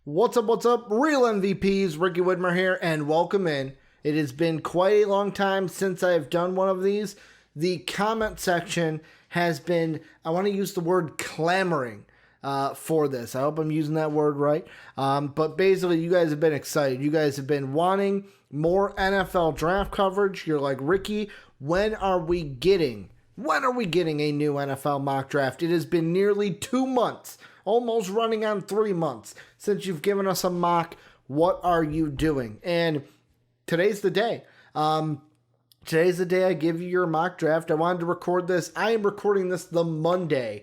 What's up, real MVPs? Ricky Widmer here, and welcome in. It has been quite a long time since I have done one of these. The comment section has been, I want to use the word clamoring for this. I hope I'm using that word right. But basically, you guys have been excited. You guys have been wanting more NFL draft coverage. You're like, Ricky, when are we getting a new NFL mock draft? It has been nearly 2 months, almost running on 3 months since you've given us a mock. What are you doing? And today's the day. Today's the day I give you your mock draft. I wanted to record this. I am recording this the Monday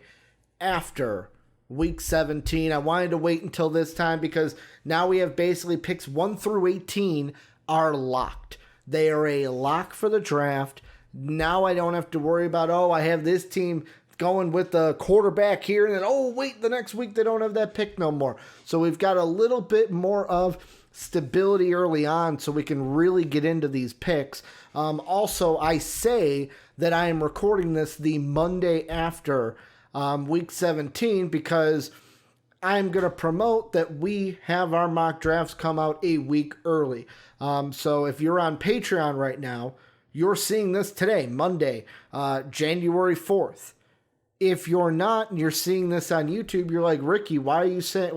after week 17. I wanted to wait until this time because now we have basically picks 1 through 18 are locked. They are a lock for the draft. Now I don't have to worry about, I have this team going with the quarterback here, and then, wait, the next week they don't have that pick no more. So we've got a little bit more of stability early on so we can really get into these picks. Also, I say that I am recording this the Monday after week 17 because I'm going to promote that we have our mock drafts come out a week early. So if you're on Patreon right now, you're seeing this today, Monday, January 4th. If you're not and you're seeing this on YouTube, you're like, Ricky, why are you saying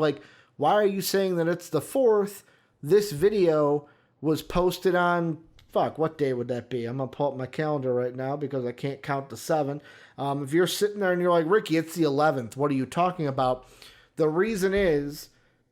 that it's the 4th? This video was posted on, what day would that be? I'm going to pull up my calendar right now because I can't count to 7. If you're sitting there and you're like, Ricky, it's the 11th. What are you talking about? The reason is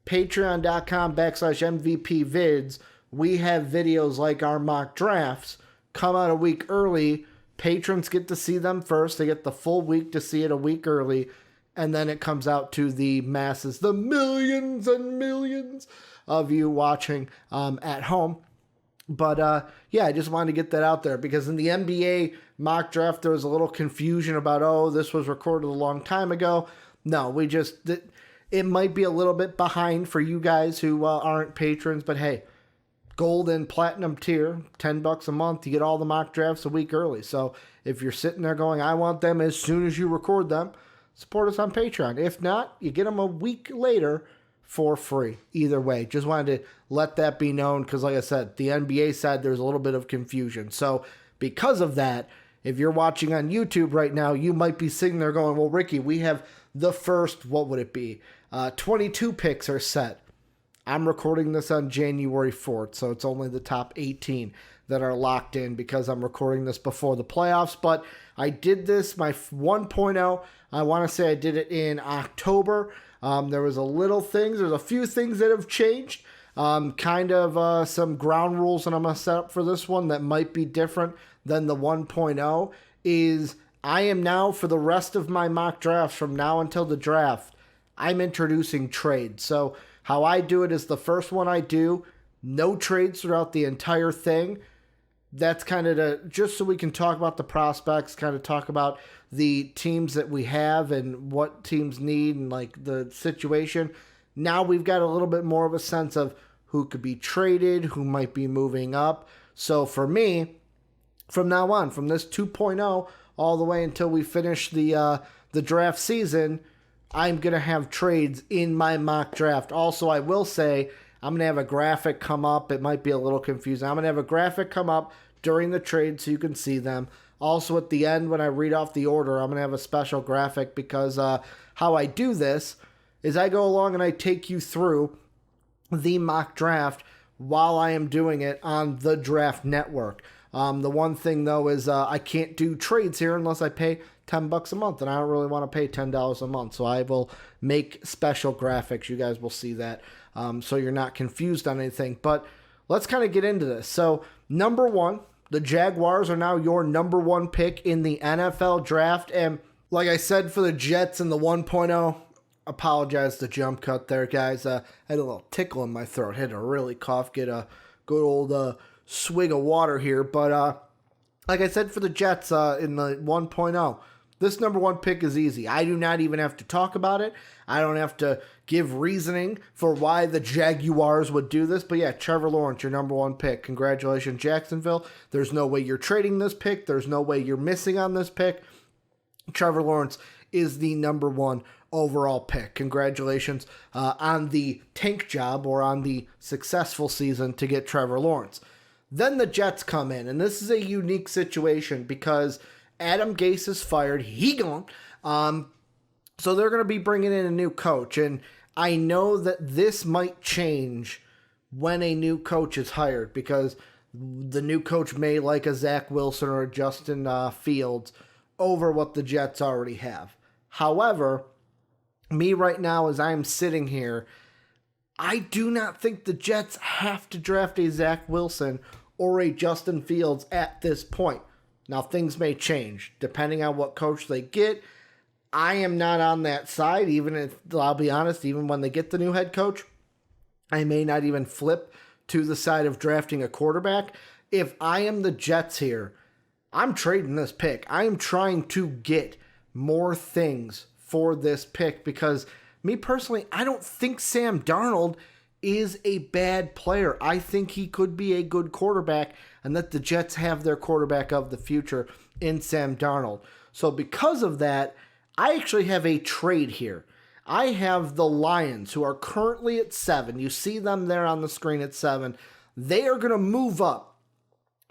patreon.com/MVP vids. We have videos like our mock drafts come out a week early. Patrons get to see them first. They get the full week to see it a week early. And then it comes out to the masses, the millions and millions of you watching at home. But I just wanted to get that out there because in the NBA mock draft, there was a little confusion about, this was recorded a long time ago. No, it might be a little bit behind for you guys who aren't patrons, but hey, gold and platinum tier, $10 a month, you get all the mock drafts a week early. So if you're sitting there going, I want them as soon as you record them, support us on Patreon. If not, you get them a week later for free. Either way, just wanted to let that be known because like I said, the NBA side, there's a little bit of confusion. So because of that, if you're watching on YouTube right now, you might be sitting there going, well, Ricky, we have the first, 22 picks are set. I'm recording this on January 4th, so it's only the top 18 that are locked in because I'm recording this before the playoffs. But I did this, my 1.0, I want to say I did it in October. There was there's a few things that have changed. Some ground rules that I'm going to set up for this one that might be different than the 1.0 is I am now, for the rest of my mock drafts from now until the draft, I'm introducing trades. So how I do it is the first one I do, no trades throughout the entire thing. That's kind of just so we can talk about the prospects, kind of talk about the teams that we have and what teams need and like the situation. Now we've got a little bit more of a sense of who could be traded, who might be moving up. So for me, from now on, from this 2.0 all the way until we finish the draft season, I'm going to have trades in my mock draft. Also, I will say I'm going to have a graphic come up. It might be a little confusing. I'm going to have a graphic come up during the trade so you can see them. Also, at the end, when I read off the order, I'm going to have a special graphic because how I do this is I go along and I take you through the mock draft while I am doing it on the Draft Network. The one thing, though, is I can't do trades here unless I pay $10 a month, and I don't really want to pay $10 a month, so I will make special graphics. You guys will see that, so you're not confused on anything. But let's kind of get into this. So, number 1, the Jaguars are now your number 1 pick in the NFL draft, and like I said for the Jets in the 1.0, apologize the jump cut there, guys. I had a little tickle in my throat, had to really cough, get a good old swig of water here, but like I said for the Jets in the 1.0, this number 1 pick is easy. I do not even have to talk about it. I don't have to give reasoning for why the Jaguars would do this. But yeah, Trevor Lawrence, your number 1 pick. Congratulations, Jacksonville. There's no way you're trading this pick. There's no way you're missing on this pick. Trevor Lawrence is the number 1 overall pick. Congratulations on the tank job or on the successful season to get Trevor Lawrence. Then the Jets come in, and this is a unique situation because Adam Gase is fired. He gone. So they're going to be bringing in a new coach, and I know that this might change when a new coach is hired because the new coach may like a Zach Wilson or a Justin Fields over what the Jets already have. However, me right now as I'm sitting here, I do not think the Jets have to draft a Zach Wilson or a Justin Fields at this point. Now, things may change depending on what coach they get. I am not on that side, even if, I'll be honest, even when they get the new head coach, I may not even flip to the side of drafting a quarterback. If I am the Jets here, I'm trading this pick. I am trying to get more things for this pick because me personally, I don't think Sam Darnold is a bad player. I think he could be a good quarterback and that the Jets have their quarterback of the future in Sam Darnold. So because of that, I actually have a trade here. I have the Lions, who are currently at 7. You see them there on the screen at 7. They are going to move up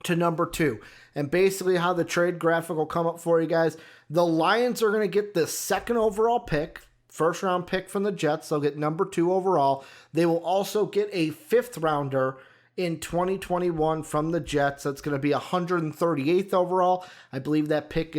to number 2. And basically how the trade graphic will come up for you guys, the Lions are going to get the 2nd overall pick, first round pick from the Jets. They'll get number 2 overall. They will also get a 5th rounder in 2021 from the Jets. That's going to be 138th overall. I believe that pick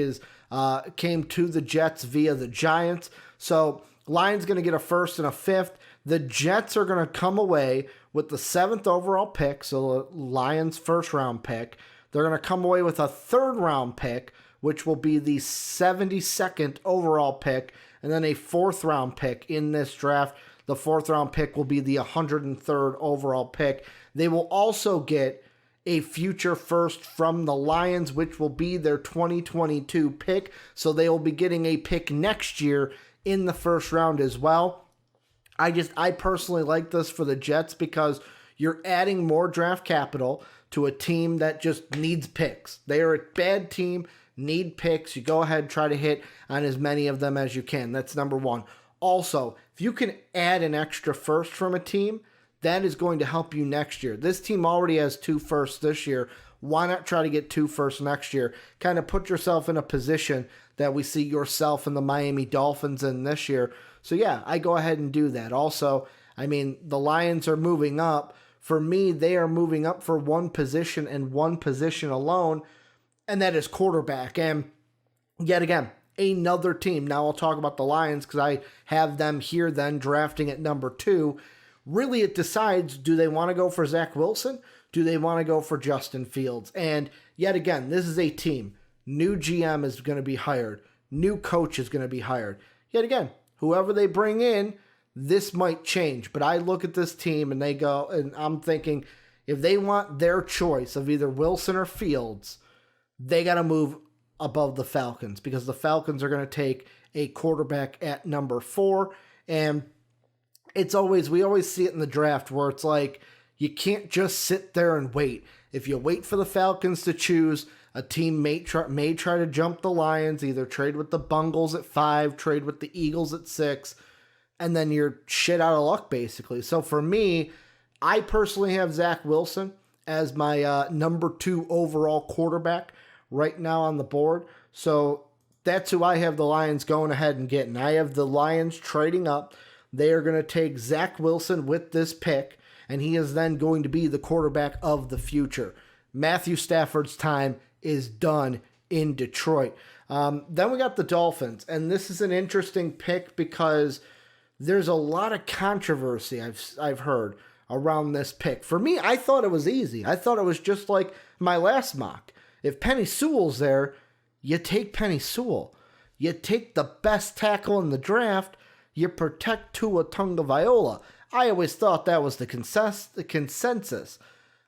came to the Jets via the Giants. So Lions going to get a 1st and a 5th. The Jets are going to come away with the 7th overall pick, so the Lions' 1st round pick. They're going to come away with a 3rd round pick, which will be the 72nd overall pick, and then a 4th round pick in this draft. The 4th round pick will be the 103rd overall pick. They will also get a future first from the Lions, which will be their 2022 pick. So they will be getting a pick next year in the 1st round as well. I personally like this for the Jets because you're adding more draft capital to a team that just needs picks. They are a bad team, need picks. You go ahead and try to hit on as many of them as you can. That's number 1. Also, if you can add an extra first from a team, that is going to help you next year. This team already has 2 firsts this year. Why not try to get 2 firsts next year? Kind of put yourself in a position that we see yourself and the Miami Dolphins in this year. So yeah, I go ahead and do that. Also, I mean, the Lions are moving up. For me, they are moving up for one position and one position alone, and that is quarterback. And yet again, another team. Now I'll talk about the Lions because I have them here then drafting at number 2. Really, it decides, do they want to go for Zach Wilson? Do they want to go for Justin Fields? And yet again, this is a team. New GM is going to be hired. New coach is going to be hired. Yet again, whoever they bring in, this might change. But I look at this team and they go, and I'm thinking, if they want their choice of either Wilson or Fields, they got to move above the Falcons because the Falcons are going to take a quarterback at number 4. And we always see it in the draft where it's like, you can't just sit there and wait. If you wait for the Falcons to choose, a team may try to jump the Lions, either trade with the Bungles at 5, trade with the Eagles at 6, and then you're shit out of luck, basically. So for me, I personally have Zach Wilson as my number 2 overall quarterback right now on the board. So that's who I have the Lions going ahead and getting. I have the Lions trading up. They are going to take Zach Wilson with this pick, and he is then going to be the quarterback of the future. Matthew Stafford's time is done in Detroit. Then we got the Dolphins, and this is an interesting pick because there's a lot of controversy I've heard around this pick. For me, I thought it was easy. I thought it was just like my last mock. If Penny Sewell's there, you take Penny Sewell. You take the best tackle in the draft. You protect Tua Tagovailoa. I always thought that was the consensus.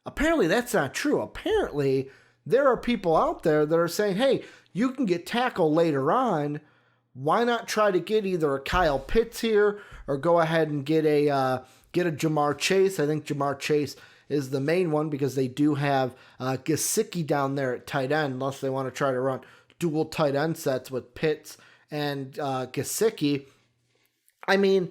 Apparently, that's not true. Apparently, there are people out there that are saying, hey, you can get tackle later on. Why not try to get either a Kyle Pitts here or go ahead and get a Jamar Chase? I think Jamar Chase is the main one because they do have Gesicki down there at tight end, unless they want to try to run dual tight end sets with Pitts and Gesicki. I mean,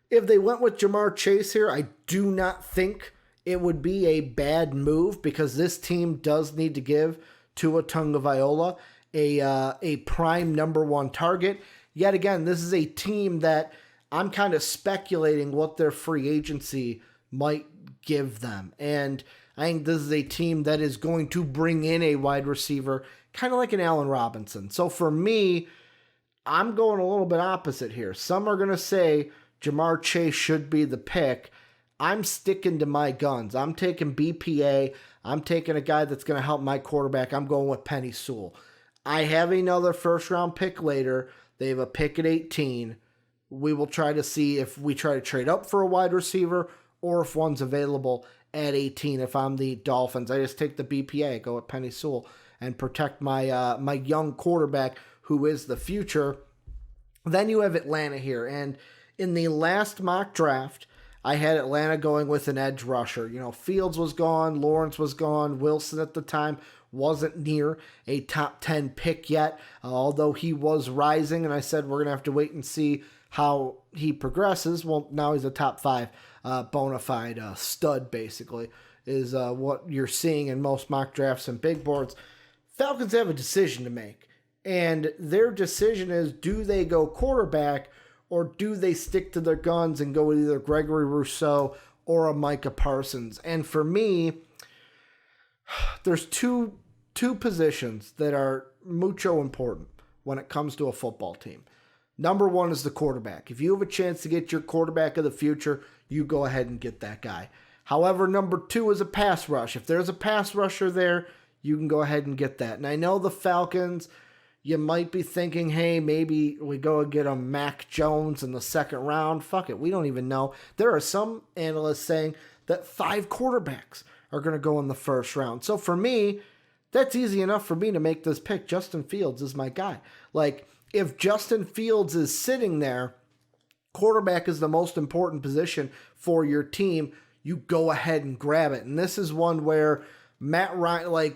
if they went with Jamar Chase here, I do not think it would be a bad move because this team does need to give Tua Tagovailoa a prime number one target. Yet again, this is a team that I'm kind of speculating what their free agency might give them. And I think this is a team that is going to bring in a wide receiver, kind of like an Allen Robinson. So for me, I'm going a little bit opposite here. Some are going to say Jamar Chase should be the pick. I'm sticking to my guns. I'm taking BPA. I'm taking a guy that's going to help my quarterback. I'm going with Penny Sewell. I have another first-round pick later. They have a pick at 18. We will try to see if we try to trade up for a wide receiver or if one's available at 18. If I'm the Dolphins, I just take the BPA, go with Penny Sewell, and protect my my young quarterback who is the future. Then you have Atlanta here. And in the last mock draft, I had Atlanta going with an edge rusher. You know, Fields was gone, Lawrence was gone, Wilson at the time wasn't near a top 10 pick yet, although he was rising, and I said we're going to have to wait and see how he progresses. Well, now he's a top 5 bona fide stud, basically, is what you're seeing in most mock drafts and big boards. Falcons have a decision to make, and their decision is, do they go quarterback or do they stick to their guns and go with either Gregory Rousseau or a Micah Parsons? And for me, there's two positions that are mucho important when it comes to a football team. Number one is the quarterback. If you have a chance to get your quarterback of the future, you go ahead and get that guy. However, number two is a pass rush. If there's a pass rusher there, you can go ahead and get that. And I know the Falcons, you might be thinking, hey, maybe we go and get a Mac Jones in the second round. Fuck it, we don't even know. There are some analysts saying that 5 quarterbacks are going to go in the first round. So for me, that's easy enough for me to make this pick. Justin Fields is my guy. Like, if Justin Fields is sitting there, quarterback is the most important position for your team, you go ahead and grab it. And this is one where Matt Ryan,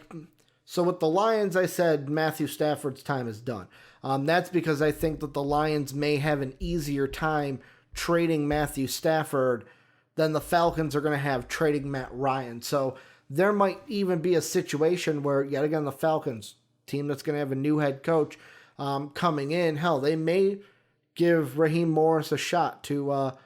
so with the Lions, I said Matthew Stafford's time is done. That's because I think that the Lions may have an easier time trading Matthew Stafford than the Falcons are going to have trading Matt Ryan. So there might even be a situation where, yet again, the Falcons, team that's going to have a new head coach coming in, hell, they may give Raheem Morris a shot to, a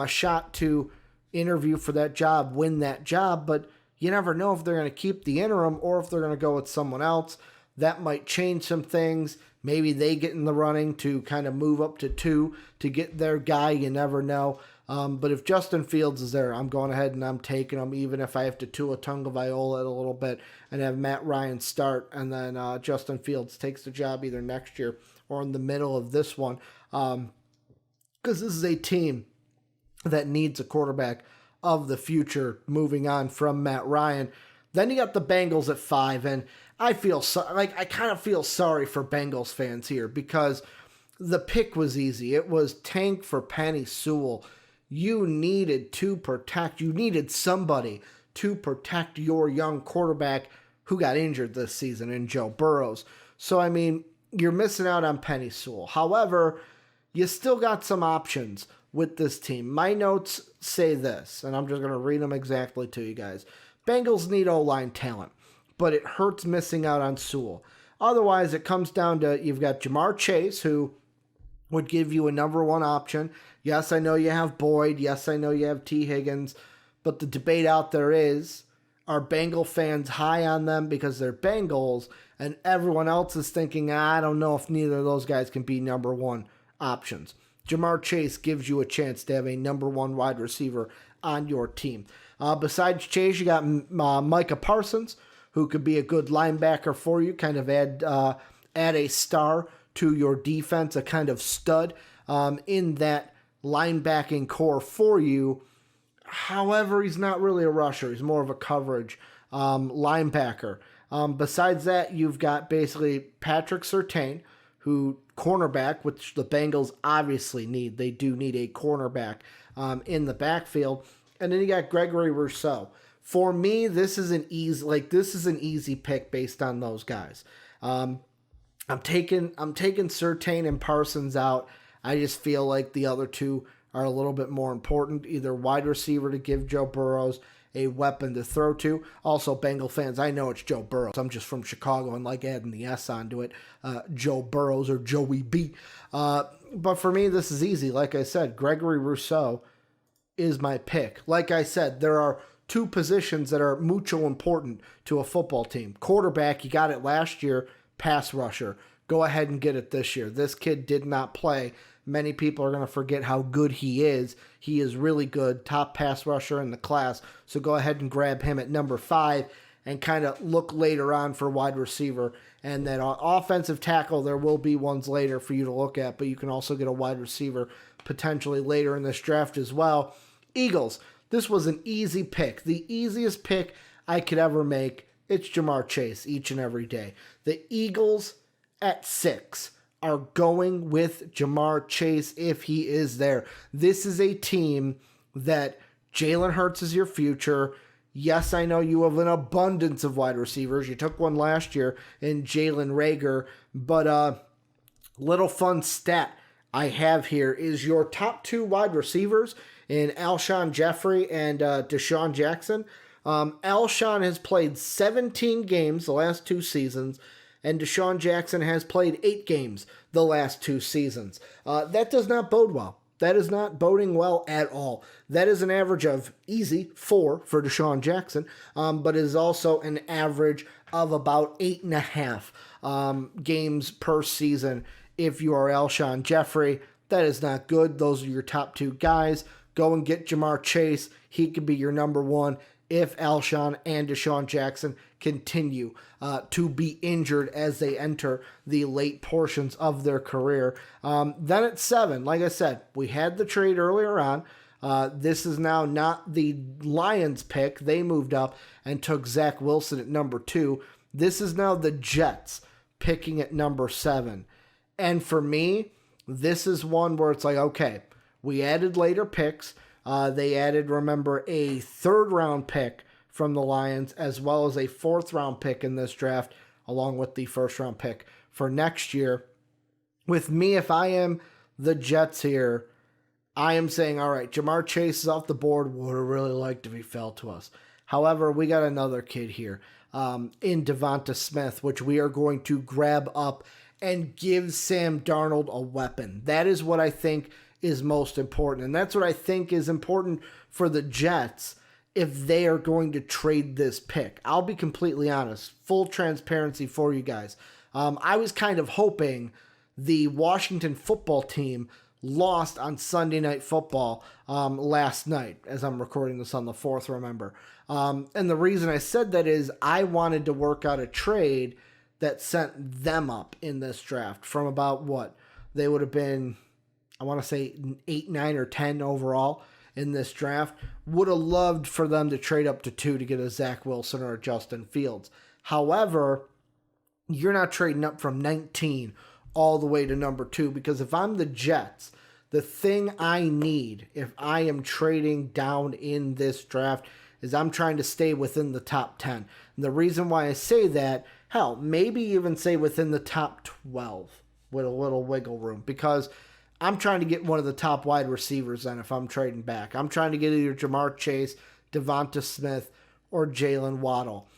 shot to interview for that job, win that job, but you never know if they're going to keep the interim or if they're going to go with someone else. That might change some things. Maybe they get in the running to kind of move up to 2 to get their guy. You never know. But if Justin Fields is there, I'm going ahead and I'm taking him, even if I have to Tua Tagovailoa a little bit and have Matt Ryan start, and then Justin Fields takes the job either next year or in the middle of this one. Because this is a team that needs a quarterback of the future, moving on from Matt Ryan. Then you got the Bengals at 5, and I kind of feel sorry for Bengals fans here because the pick was easy. It was tank for Penny Sewell. You needed somebody to protect your young quarterback who got injured this season in Joe Burrows. So, I mean, you're missing out on Penny Sewell. However, you still got some options with this team. My notes say this, and I'm just going to read them exactly to you guys. Bengals need O-line talent, but it hurts missing out on Sewell. Otherwise, it comes down to you've got Jamar Chase, who would give you a number one option. Yes, I know you have Boyd. Yes, I know you have T. Higgins. But the debate out there is, are Bengal fans high on them because they're Bengals, and everyone else is thinking, I don't know if neither of those guys can be number one options. Jamar Chase gives you a chance to have a number one wide receiver on your team. Besides Chase, you got Micah Parsons, who could be a good linebacker for you, kind of add a star to your defense, a kind of stud in that linebacking core for you. However, he's not really a rusher. He's more of a coverage linebacker. Besides that, you've got basically Patrick Surtain, who cornerback, which the Bengals obviously need. They do need a cornerback in the backfield. And then you got Gregory Rousseau. For me, this is an easy pick based on those guys. I'm taking Surtain and Parsons out. I just feel like the other two are a little bit more important. Either wide receiver to give Joe Burrows a weapon to throw to. Also, Bengal fans, I know it's Joe Burrows. I'm just from Chicago and like adding the S onto it. Joe Burrows or Joey B. But for me, this is easy. Like I said, Gregory Rousseau is my pick. Like I said, there are two positions that are mucho important to a football team. Quarterback, you got it last year. Pass rusher, go ahead and get it this year. This kid did not play. Many people are going to forget how good he is. He is really good, top pass rusher in the class. So go ahead and grab him at number 5 and kind of look later on for wide receiver. And then offensive tackle, there will be ones later for you to look at, but you can also get a wide receiver potentially later in this draft as well. Eagles, this was an easy pick. The easiest pick I could ever make. It's Jamar Chase each and every day. The Eagles at 6 are going with Jamar Chase if he is there. This is a team that Jalen Hurts is your future. Yes, I know you have an abundance of wide receivers. You took one last year in Jalen Reagor, but little fun stat I have here is your top 2 wide receivers in Alshon Jeffrey and Deshaun Jackson. Alshon has played 17 games the last 2 seasons, and Deshaun Jackson has played 8 games the last 2 seasons. That does not bode well. That is not boding well at all. That is an average of easy 4 for Deshaun Jackson, but it is also an average of about 8.5 games per season if you are Alshon Jeffrey. That is not good. Those are your top 2 guys. Go and get Jamar Chase. He could be your number 1 if Alshon and Deshaun Jackson continue to be injured as they enter the late portions of their career. Then at 7, like I said, we had the trade earlier on. This is now not the Lions pick. They moved up and took Zach Wilson at number 2. This is now the Jets picking at number 7. And for me, this is one where it's like, okay, we added later picks. They added, remember, a 3rd round pick from the Lions, as well as a 4th round pick in this draft, along with the 1st round pick for next year. With me, if I am the Jets here, I am saying, all right, Jamar Chase is off the board. Would have really liked if he fell to us. However, we got another kid here in Devonta Smith, which we are going to grab up and give Sam Darnold a weapon. That is what I think is most important. And that's what I think is important for the Jets if they are going to trade this pick. I'll be completely honest, full transparency for you guys. I was kind of hoping the Washington football team lost on Sunday Night Football last night, as I'm recording this on the 4th, remember. And the reason I said that is I wanted to work out a trade that sent them up in this draft from about what? They would have been, I want to say 8, 9, or 10 overall in this draft. Would have loved for them to trade up to 2 to get a Zach Wilson or a Justin Fields. However, you're not trading up from 19 all the way to number 2, because if I'm the Jets, the thing I need if I am trading down in this draft is I'm trying to stay within the top 10. And the reason why I say that, hell, maybe even say within the top 12 with a little wiggle room, because I'm trying to get one of the top wide receivers then if I'm trading back. I'm trying to get either Jamar Chase, Devonta Smith, or Jalen Waddle.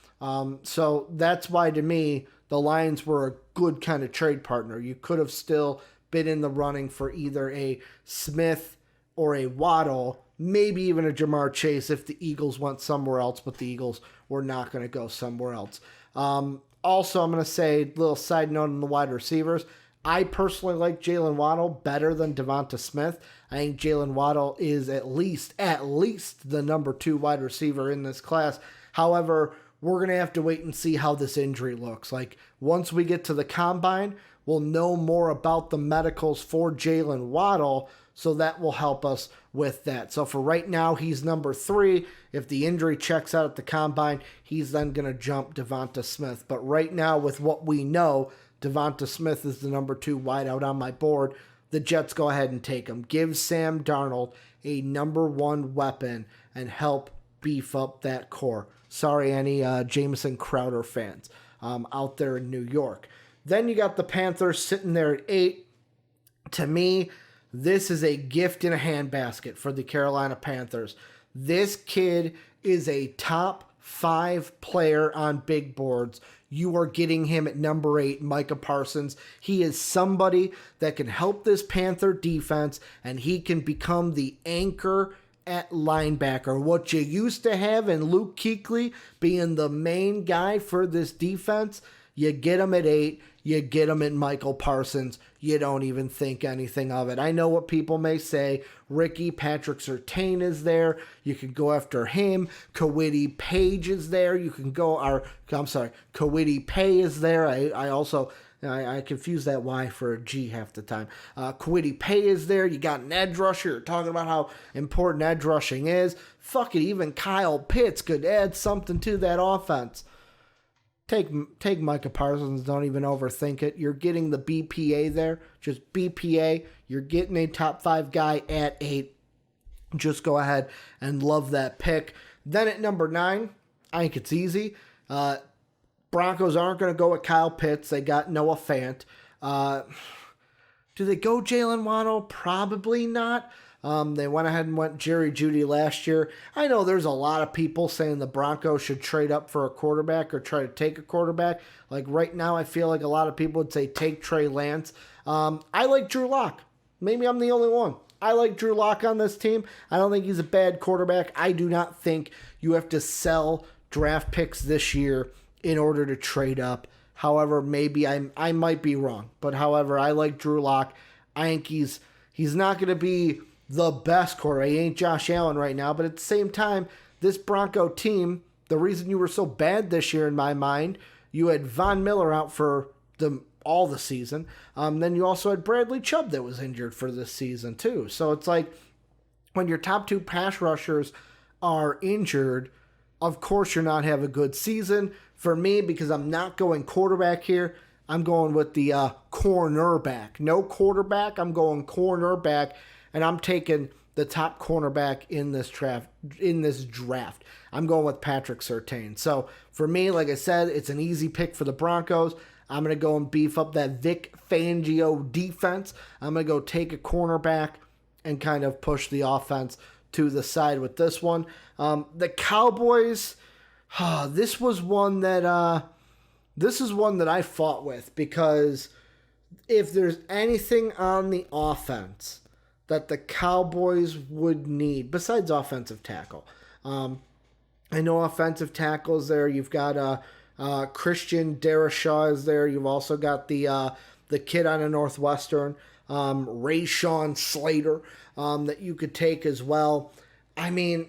So that's why, to me, the Lions were a good kind of trade partner. You could have still been in the running for either a Smith or a Waddle, maybe even a Jamar Chase if the Eagles went somewhere else, but the Eagles were not going to go somewhere else. Also, I'm going to say, a little side note on the wide receivers, I personally like Jalen Waddle better than Devonta Smith. I think Jalen Waddle is at least the number 2 wide receiver in this class. However, we're going to have to wait and see how this injury looks. Like, once we get to the combine, we'll know more about the medicals for Jalen Waddle, so that will help us with that. So for right now, he's number 3. If the injury checks out at the combine, he's then going to jump Devonta Smith. But right now, with what we know, Devonta Smith is the number 2 wideout on my board. The Jets go ahead and take him. Give Sam Darnold a number 1 weapon and help beef up that core. Sorry, any Jamison Crowder fans out there in New York. Then you got the Panthers sitting there at 8. To me, this is a gift in a handbasket for the Carolina Panthers. This kid is a top 5 player on big boards. You are getting him at number 8, Micah Parsons. He is somebody that can help this Panther defense, and he can become the anchor at linebacker. What you used to have in Luke Kuechly being the main guy for this defense, you get him at 8, you get him at Michael Parsons, you don't even think anything of it. I know what people may say. Ricky Patrick Surtain is there. You can go after him. Kwity Page is there. You can go, Kwity Paye is there. I confuse that Y for a G half the time. Kwity Paye is there. You got an edge rusher. You're talking about how important edge rushing is. Fuck it, even Kyle Pitts could add something to that offense. Take Micah Parsons. Don't even overthink it. You're getting the BPA there. Just BPA. You're getting a top 5 guy at 8. Just go ahead and love that pick. Then at number 9, I think it's easy. Broncos aren't going to go with Kyle Pitts. They got Noah Fant. Do they go Jalen Waddle? Probably not. They went ahead and went Jerry Jeudy last year. I know there's a lot of people saying the Broncos should trade up for a quarterback or try to take a quarterback. Like right now, I feel like a lot of people would say take Trey Lance. I like Drew Lock. Maybe I'm the only one. I like Drew Lock on this team. I don't think he's a bad quarterback. I do not think you have to sell draft picks this year in order to trade up. However, maybe I might be wrong. But however, I like Drew Lock. I think he's not going to be the best quarterback. He ain't Josh Allen right now, but at the same time, this Bronco team, the reason you were so bad this year in my mind, you had Von Miller out for all the season. Then you also had Bradley Chubb that was injured for this season too. So it's like when your top 2 pass rushers are injured, of course you're not having a good season. For me, because I'm not going quarterback here, I'm going with the cornerback. No quarterback, I'm going cornerback. And I'm taking the top cornerback in this draft. I'm going with Patrick Surtain. So for me, like I said, it's an easy pick for the Broncos. I'm going to go and beef up that Vic Fangio defense. I'm going to go take a cornerback and kind of push the offense to the side with this one. The Cowboys, this is one that I fought with, because if there's anything on the offense that the Cowboys would need, besides offensive tackle. I know offensive tackles there. You've got Christian Darrisaw is there. You've also got the kid on a Northwestern, Rashawn Slater, that you could take as well. I mean,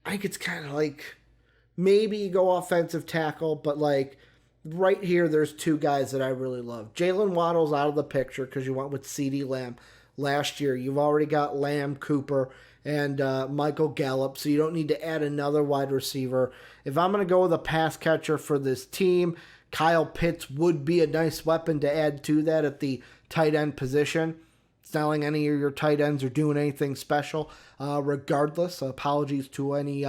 I think it's kind of like maybe you go offensive tackle, but like right here, there's 2 guys that I really love. Jalen Waddle's out of the picture because you went with CeeDee Lamb last year. You've already got Lamb, Cooper, and Michael Gallup, so you don't need to add another wide receiver. If I'm going to go with a pass catcher for this team, Kyle Pitts would be a nice weapon to add to that at the tight end position. It's not like any of your tight ends are doing anything special. Regardless, apologies to any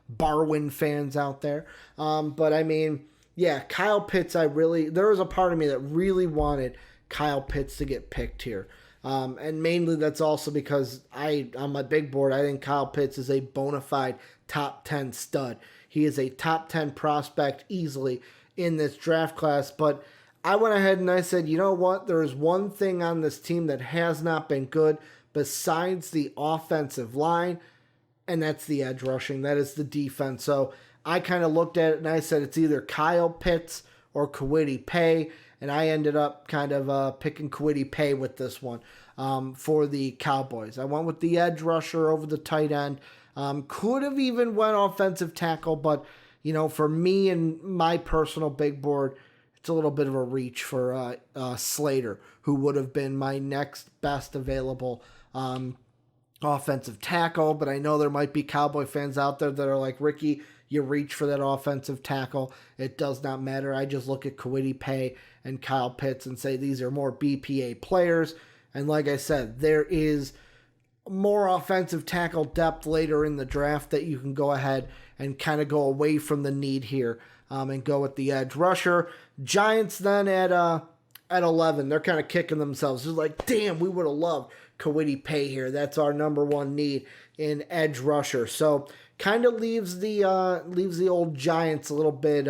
Barwin fans out there. But I mean, yeah, Kyle Pitts, there was a part of me that really wanted Kyle Pitts to get picked here. And mainly that's also because on my big board, I think Kyle Pitts is a bona fide top 10 stud. He is a top 10 prospect easily in this draft class. But I went ahead and I said, you know what? There is one thing on this team that has not been good besides the offensive line, and that's the edge rushing. That is the defense. So I kind of looked at it and I said it's either Kyle Pitts or Kwity Paye. And I ended up kind of picking Kwity Paye with this one for the Cowboys. I went with the edge rusher over the tight end. Could have even went offensive tackle, but, you know, for me and my personal big board, it's a little bit of a reach for Slater, who would have been my next best available offensive tackle. But I know there might be Cowboy fans out there that are like, Ricky, you reach for that offensive tackle. It does not matter. I just look at Kwity Paye and Kyle Pitts and say these are more BPA players. And like I said, there is more offensive tackle depth later in the draft that you can go ahead and kind of go away from the need here and go with the edge rusher. Giants then at at 11, they're kind of kicking themselves. They're like, damn, we would have loved Kwity Paye here. That's our number one need in edge rusher. So kind of leaves the old Giants a little bit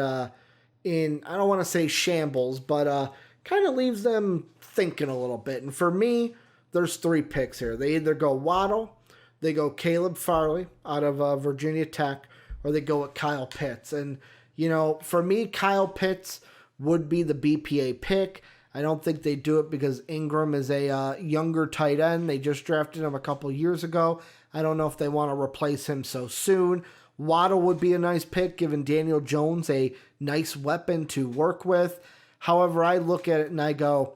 in, I don't want to say shambles, but kind of leaves them thinking a little bit. And for me, there's 3 picks here. They either go Waddle, they go Caleb Farley out of Virginia Tech, or they go with Kyle Pitts. And, for me, Kyle Pitts would be the BPA pick. I don't think they do it because Ingram is a younger tight end. They just drafted him a couple years ago. I don't know if they want to replace him so soon. Waddle would be a nice pick, giving Daniel Jones a nice weapon to work with. However, I look at it and I go,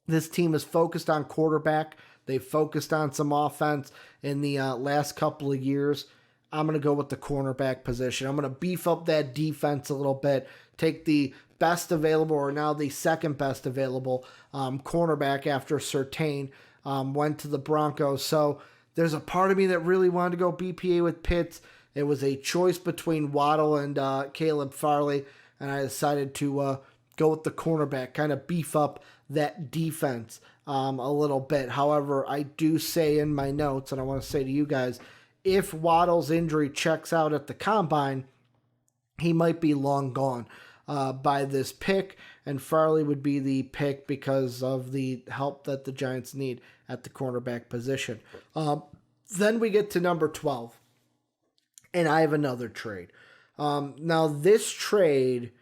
this team is focused on quarterback. They've focused on some offense in the last couple of years. I'm going to go with the cornerback position. I'm going to beef up that defense a little bit, take the best available, or now the second best available cornerback after Surtain went to the Broncos. So there's a part of me that really wanted to go BPA with Pitts. It was a choice between Waddle and Caleb Farley, and I decided to go with the cornerback, kind of beef up that defense a little bit. However, I do say in my notes, and I want to say to you guys, if Waddle's injury checks out at the combine, he might be long gone by this pick, and Farley would be the pick because of the help that the Giants need at the cornerback position. Then we get to number 12, and I have another trade. Now, this trade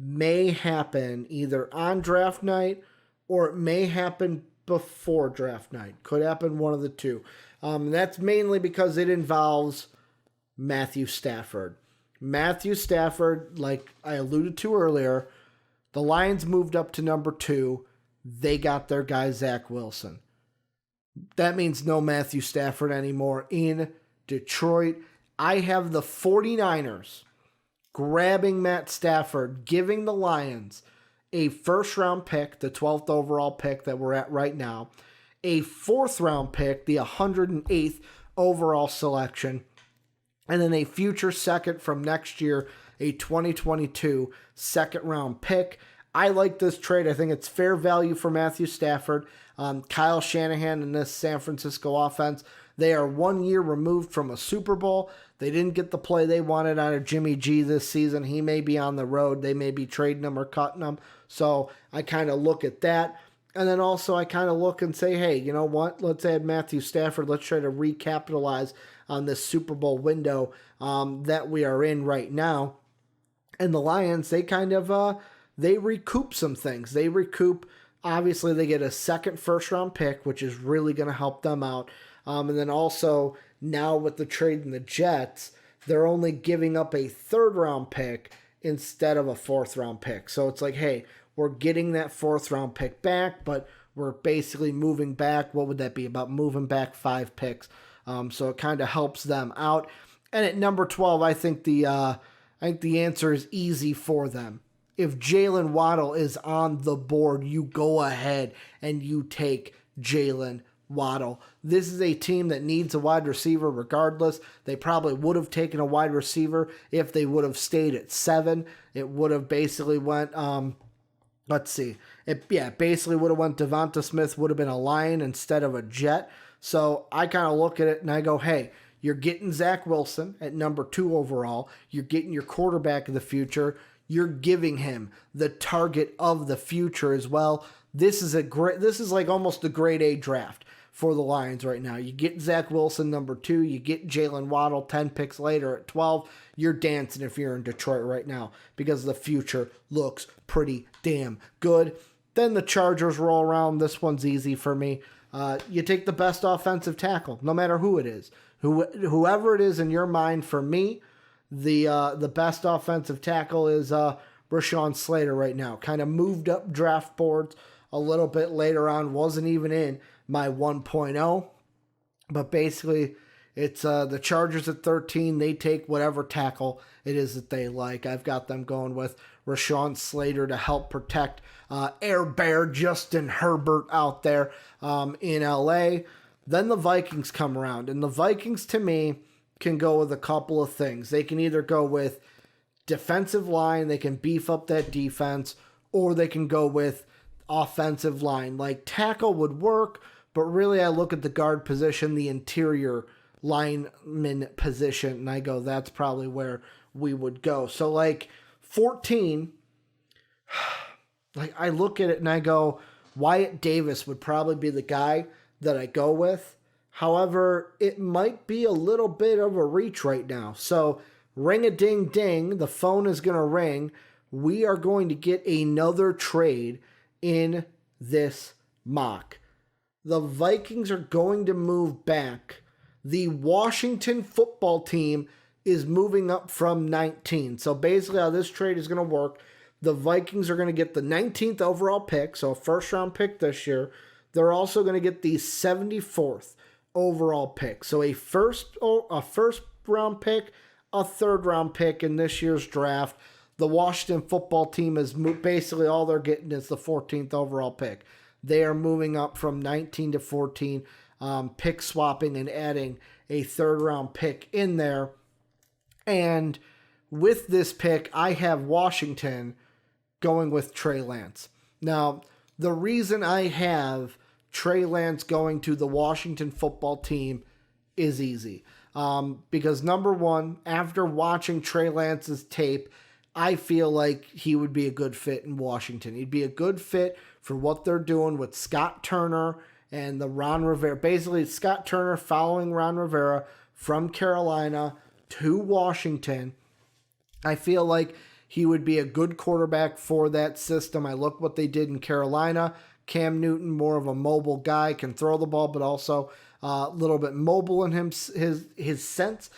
may happen either on draft night or it may happen before draft night. Could happen one of the two. That's mainly because it involves Matthew Stafford. Matthew Stafford, like I alluded to earlier, the Lions moved up to number 2. They got their guy, Zach Wilson. That means no Matthew Stafford anymore in Detroit. I have the 49ers grabbing Matt Stafford, giving the Lions a first-round pick, the 12th overall pick that we're at right now, a 4th-round pick, the 108th overall selection, and then a future second from next year, a 2022 second-round pick. I like this trade. I think it's fair value for Matthew Stafford. Kyle Shanahan and this San Francisco offense, they are 1 year removed from a Super Bowl. They didn't get the play they wanted out of Jimmy G this season. He may be on the road. They may be trading him or cutting him. So I kind of look at that. And then also I kind of look and say, hey, you know what? Let's add Matthew Stafford. Let's try to recapitalize on this Super Bowl window that we are in right now. And the Lions, they kind of, they recoup some things. They recoup, obviously they get a second first-round pick, which is really going to help them out. And then also, now with the trade in the Jets, they're only giving up a 3rd-round pick instead of a 4th-round pick. So it's like, hey, we're getting that 4th-round pick back, but we're basically moving back. What would that be? About moving back 5 picks. So it kind of helps them out. And at number 12, I think the answer is easy for them. If Jalen Waddle is on the board, you go ahead and you take Jalen Waddle. This is a team that needs a wide receiver regardless. They probably would have taken a wide receiver if they would have stayed at 7. It would have basically went, basically would have went Devonta Smith would have been a Lion instead of a Jet. So I kind of look at it and I go, hey, you're getting Zach Wilson at number 2 overall. You're getting your quarterback of the future. You're giving him the target of the future as well. This is like almost a grade A draft for the Lions right now. You get Zach Wilson, number 2. You get Jalen Waddle 10 picks later at 12. You're dancing if you're in Detroit right now because the future looks pretty damn good. Then the Chargers roll around. This one's easy for me. You take the best offensive tackle, no matter who it is. Whoever it is in your mind, for me, the best offensive tackle is Rashawn Slater right now. Kind of moved up draft boards a little bit later on. Wasn't even in my 1.0. But basically, it's the Chargers at 13. They take whatever tackle it is that they like. I've got them going with Rashawn Slater to help protect Air Bear Justin Herbert out there in LA. Then the Vikings come around. And the Vikings, to me, can go with a couple of things. They can either go with defensive line, they can beef up that defense, or they can go with offensive line. Like tackle would work, but really I look at the guard position, the interior lineman position, and I go, that's probably where we would go. So like 14, like I look at it and I go, Wyatt Davis would probably be the guy that I go with. However, it might be a little bit of a reach right now. So ring-a-ding-ding, the phone is going to ring. We are going to get another trade in this mock. The Vikings are going to move back. The Washington football team is moving up from 19. So basically how this trade is going to work, the Vikings are going to get the 19th overall pick, so a first-round pick this year. They're also going to get the 74th overall pick. So a first-round pick, a third-round pick in this year's draft. The Washington football team is basically all they're getting is the 14th overall pick. They are moving up from 19 to 14, pick swapping and adding a third-round pick in there. And with this pick, I have Washington going with Trey Lance. Now, the reason I have Trey Lance going to the Washington football team is easy. Because number one, after watching Trey Lance's tape, I feel like he would be a good fit in Washington. He'd be a good fit for what they're doing with Scott Turner and the Ron Rivera. Basically, Scott Turner following Ron Rivera from Carolina to Washington. I feel like he would be a good quarterback for that system. I look what they did in Carolina. Cam Newton, more of a mobile guy, can throw the ball, but also a little bit mobile in his sense.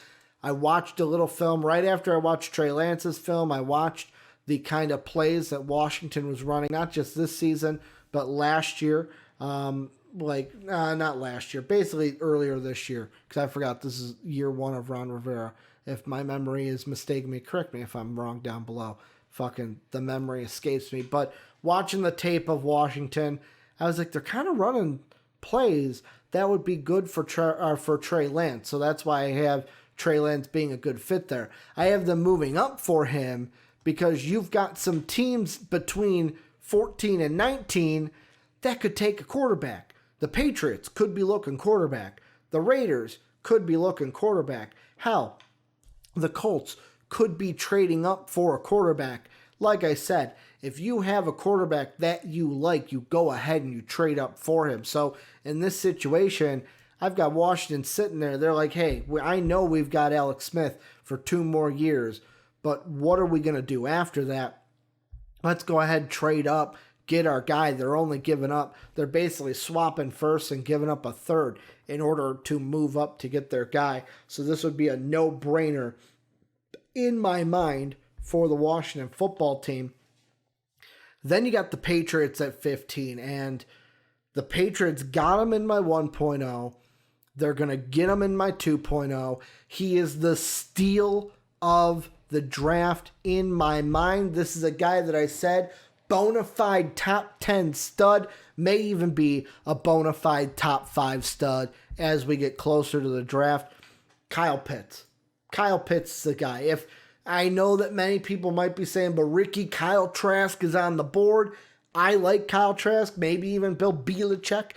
I watched a little film right after I watched Trey Lance's film. I watched the kind of plays that Washington was running, not just this season, but last year. Not last year, basically earlier this year, because I forgot this is year one of Ron Rivera. If my memory is mistaking me, correct me if I'm wrong down below. Fucking the memory escapes me. But watching the tape of Washington, I was like, they're kind of running plays that would be good for Trey Lance. So that's why I have Trey Lance being a good fit there. I have them moving up for him because you've got some teams between 14 and 19 that could take a quarterback. The Patriots could be looking quarterback. The Raiders could be looking quarterback. Hell, the Colts could be trading up for a quarterback. Like I said, if you have a quarterback that you like, you go ahead and you trade up for him. So in this situation, I've got Washington sitting there. They're like, hey, I know we've got Alex Smith for 2 more years, but what are we going to do after that? Let's go ahead, trade up, get our guy. They're basically swapping first and giving up a third in order to move up to get their guy. So this would be a no-brainer in my mind for the Washington football team. Then you got the Patriots at 15, and the Patriots got him in my 1.0. They're going to get him in my 2.0. He is the steal of the draft in my mind. This is a guy that I said, bona fide top 10 stud, may even be a bona fide top 5 stud as we get closer to the draft. Kyle Pitts. Kyle Pitts is the guy. If I know that many people might be saying, but Ricky, Kyle Trask is on the board. I like Kyle Trask, maybe even Bill Belichick.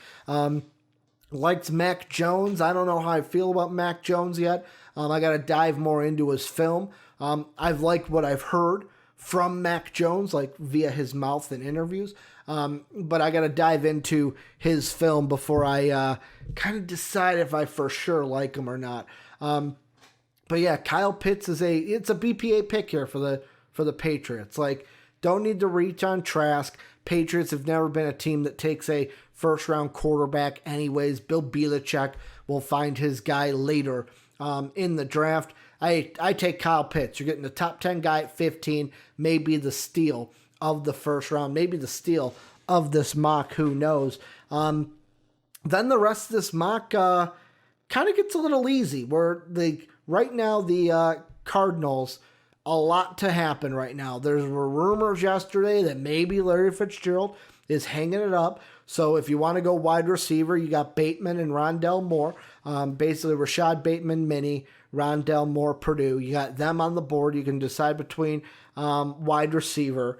Likes Mac Jones. I don't know how I feel about Mac Jones yet. I got to dive more into his film. I've liked what I've heard from Mac Jones, like via his mouth in interviews. But I got to dive into his film before I kind of decide if I for sure like him or not. But yeah, Kyle Pitts it's a BPA pick here for the Patriots. Like, don't need to reach on Trask. Patriots have never been a team that takes a first-round quarterback anyways. Bill Belichick will find his guy later in the draft. I take Kyle Pitts. You're getting the top 10 guy at 15, maybe the steal of the first round, maybe the steal of this mock, who knows. Then the rest of this mock kind of gets a little easy, where right now the Cardinals, a lot to happen right now. There were rumors yesterday that maybe Larry Fitzgerald is hanging it up. So if you want to go wide receiver, you got Bateman and Rondell Moore. Basically, Rashad Bateman, Mini, Rondell Moore, Purdue. You got them on the board. You can decide between wide receiver.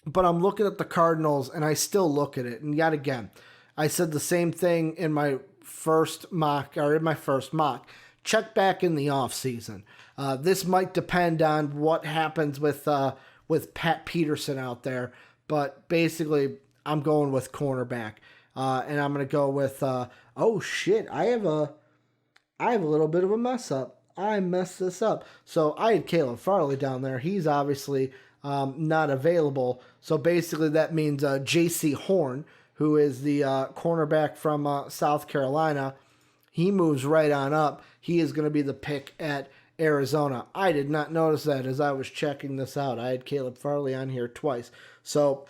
But I'm looking at the Cardinals, and I still look at it. And yet again, I said the same thing in my first mock. Check back in the offseason. This might depend on what happens with Pat Peterson out there. But basically, I'm going with cornerback. And I'm going to go with, oh shit, I have a little bit of a mess up. I messed this up. So I had Caleb Farley down there. He's obviously not available. So basically that means J.C. Horn, who is the cornerback from South Carolina, he moves right on up. He is going to be the pick at Arizona. I did not notice that as I was checking this out. I had Caleb Farley on here twice. So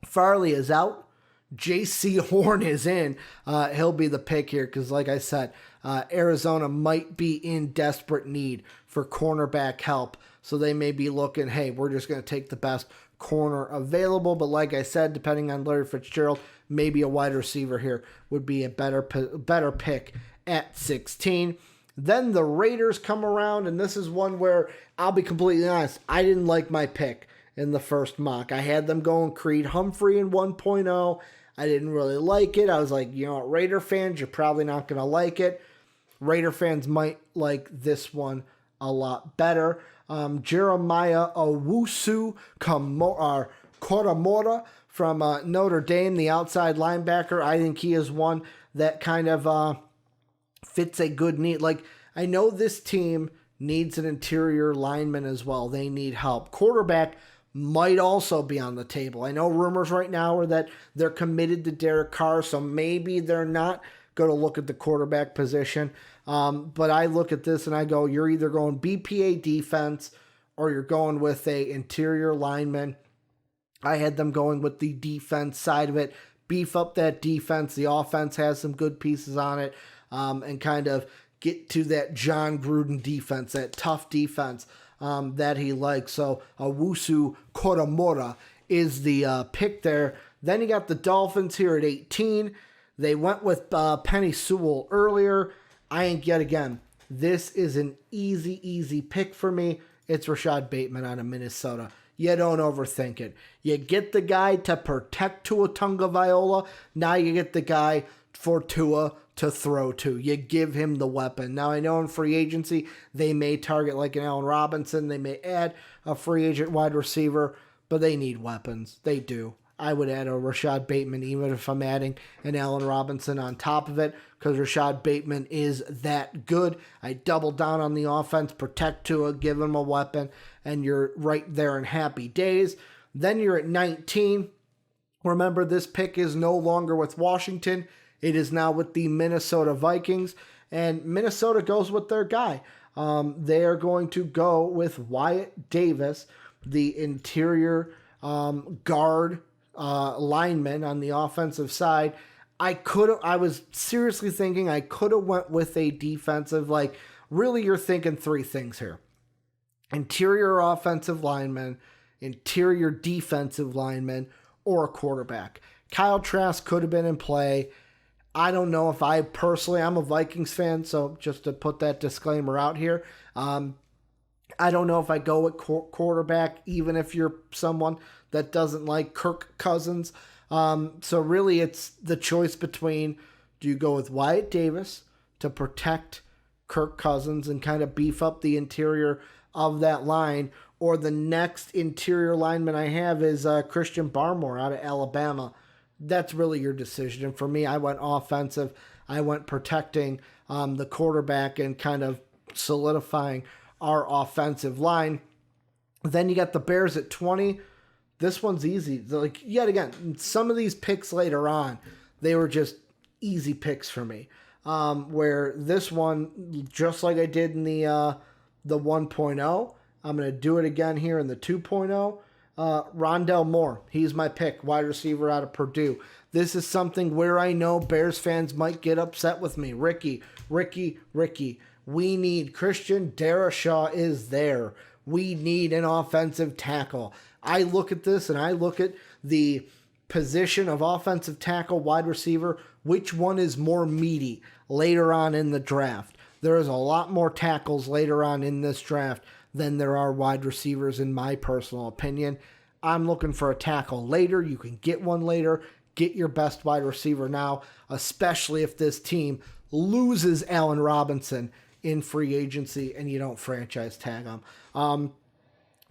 Farley is out. J.C. Horn is in. He'll be the pick here because, like I said, Arizona might be in desperate need for cornerback help. So they may be looking, hey, we're just going to take the best corner available. But like I said, depending on Larry Fitzgerald, maybe a wide receiver here would be a better pick at 16. Then the Raiders come around, and this is one where I'll be completely honest. I didn't like my pick in the first mock. I had them going Creed Humphrey in 1.0. I didn't really like it. I was like, you know what, Raider fans, you're probably not going to like it. Raider fans might like this one a lot better. Jeremiah Owusu Koromora from Notre Dame, the outside linebacker. I think he is one that kind of fits a good need. Like, I know this team needs an interior lineman as well. They need help. Quarterback might also be on the table. I know rumors right now are that they're committed to Derek Carr, so maybe they're not going to look at the quarterback position. But I look at this and I go, you're either going BPA defense or you're going with a interior lineman. I had them going with the defense side of it. Beef up that defense. The offense has some good pieces on it, and kind of get to that John Gruden defense, that tough defense that he likes. So Owusu Koromora is the pick there. Then you got the Dolphins here at 18. They went with Penny Sewell earlier. I think, yet again, this is an easy pick for me. It's Rashad Bateman out of Minnesota. You don't overthink it. You get the guy to protect Tua Tagovailoa. Now you get the guy for Tua to throw to. You give him the weapon. Now, I know in free agency, they may target like an Allen Robinson. They may add a free agent wide receiver, but they need weapons. They do. I would add a Rashad Bateman, even if I'm adding an Allen Robinson on top of it, because Rashad Bateman is that good. I double down on the offense, protect Tua, give him a weapon, and you're right there in happy days. Then you're at 19. Remember, this pick is no longer with Washington. It is now with the Minnesota Vikings, and Minnesota goes with their guy. They are going to go with Wyatt Davis, the interior guard lineman on the offensive side. I was seriously thinking I could have went with a defensive, like, really you're thinking three things here. Interior offensive lineman, interior defensive lineman, or a quarterback. Kyle Trask could have been in play. I don't know if I'm a Vikings fan, so just to put that disclaimer out here, I don't know if I go with quarterback, even if you're someone that doesn't like Kirk Cousins. So really it's the choice between, do you go with Wyatt Davis to protect Kirk Cousins and kind of beef up the interior of that line, or the next interior lineman I have is Christian Barmore out of Alabama. That's really your decision. And for me, I went offensive. I went protecting the quarterback and kind of solidifying our offensive line. Then you got the Bears at 20. This one's easy. Like, yet again, some of these picks later on, they were just easy picks for me. Where this one, just like I did in the 1.0, I'm going to do it again here in the 2.0. Rondell Moore, he's my pick, wide receiver out of Purdue. This is something where I know Bears fans might get upset with me. Ricky. We need Christian Darrisaw is there. We need an offensive tackle. I look at this and I look at the position of offensive tackle, wide receiver, which one is more meaty later on in the draft. There is a lot more tackles later on in this draft than there are wide receivers, in my personal opinion. I'm looking for a tackle later. You can get one later. Get your best wide receiver now, especially if this team loses Allen Robinson in free agency and you don't franchise tag him.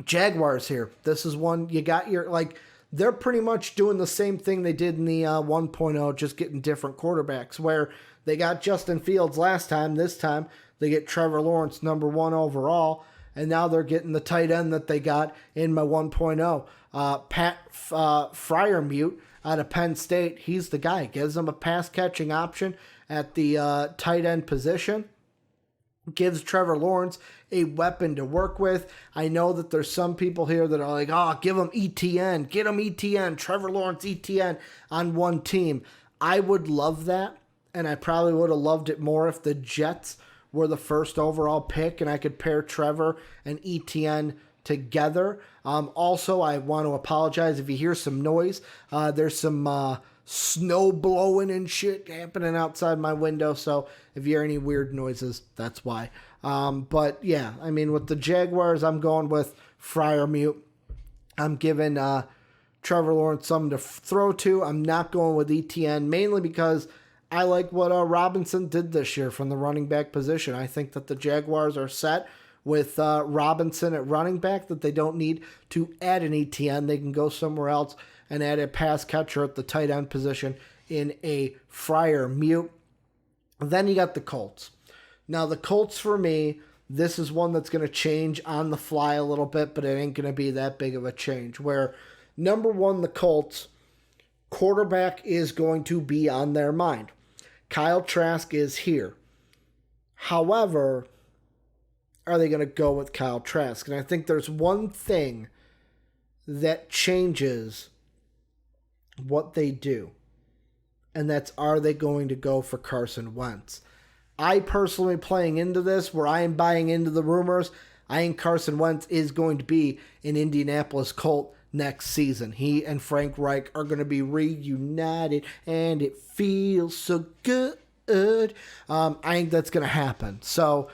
Jaguars here. This is one you got your, like, they're pretty much doing the same thing they did in the 1.0, just getting different quarterbacks, where they got Justin Fields last time. This time they get Trevor Lawrence, number 1 overall, and now they're getting the tight end that they got in my 1.0. Pat Freiermuth out of Penn State. He's the guy. Gives them a pass-catching option at the tight end position. Gives Trevor Lawrence a weapon to work with. I know that there's some people here that are like, oh, give him ETN. Get him ETN. Trevor Lawrence, ETN on one team. I would love that, and I probably would have loved it more if the Jets were the first overall pick and I could pair Trevor and ETN together. Also, I want to apologize if you hear some noise. There's some snow blowing and shit happening outside my window, so if you hear any weird noises, that's why. But yeah, I mean, with the Jaguars, I'm going with Freiermuth. I'm giving Trevor Lawrence something to throw to. I'm not going with ETN, mainly because I like what Robinson did this year from the running back position. I think that the Jaguars are set with Robinson at running back, that they don't need to add an ETN. They can go somewhere else and add a pass catcher at the tight end position in a Freiermuth. Then you got the Colts. Now, the Colts, for me, this is one that's going to change on the fly a little bit, but it ain't going to be that big of a change. Where, number one, the Colts, quarterback is going to be on their mind. Kyle Trask is here. However, are they going to go with Kyle Trask? And I think there's one thing that changes what they do, and that's, are they going to go for Carson Wentz? I personally, playing into this, where I am buying into the rumors, I think Carson Wentz is going to be an Indianapolis Colt next season. He and Frank Reich are going to be reunited, and it feels so good. I think that's going to happen. So,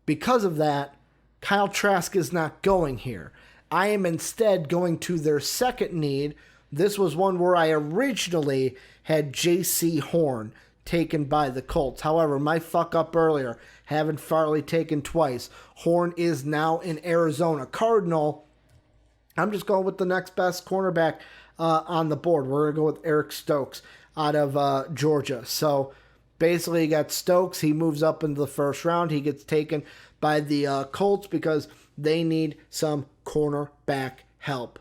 because of that, Kyle Trask is not going here. I am instead going to their second need. This was one where I originally had J.C. Horn taken by the Colts. However, my fuck up earlier, having Farley taken twice. Horn is now an Arizona Cardinal. I'm just going with the next best cornerback on the board. We're going to go with Eric Stokes out of Georgia. So basically, you got Stokes. He moves up into the first round. He gets taken by the Colts because they need some cornerback help.